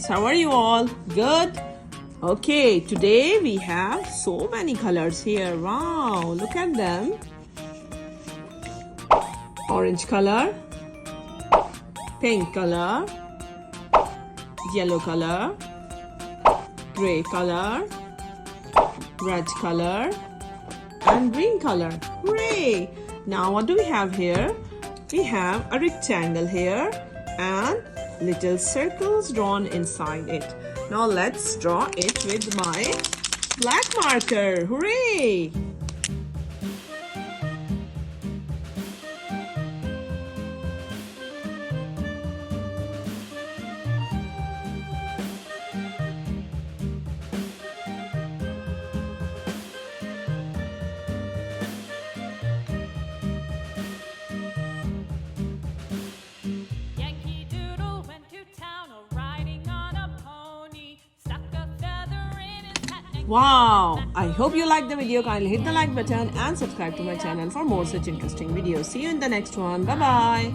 students. How are you all? Good? Okay, today we have so many colors here. Wow, look at them. Orange color, pink color, yellow color, gray color, red color, and green color. Hooray! Now what do we have here? We have a rectangle here and little circles drawn inside it. Now let's draw it with my black marker. Hooray! Wow! I hope you liked the video. Kindly hit the like button and subscribe to my channel for more such interesting videos. See you in the next one. Bye-bye.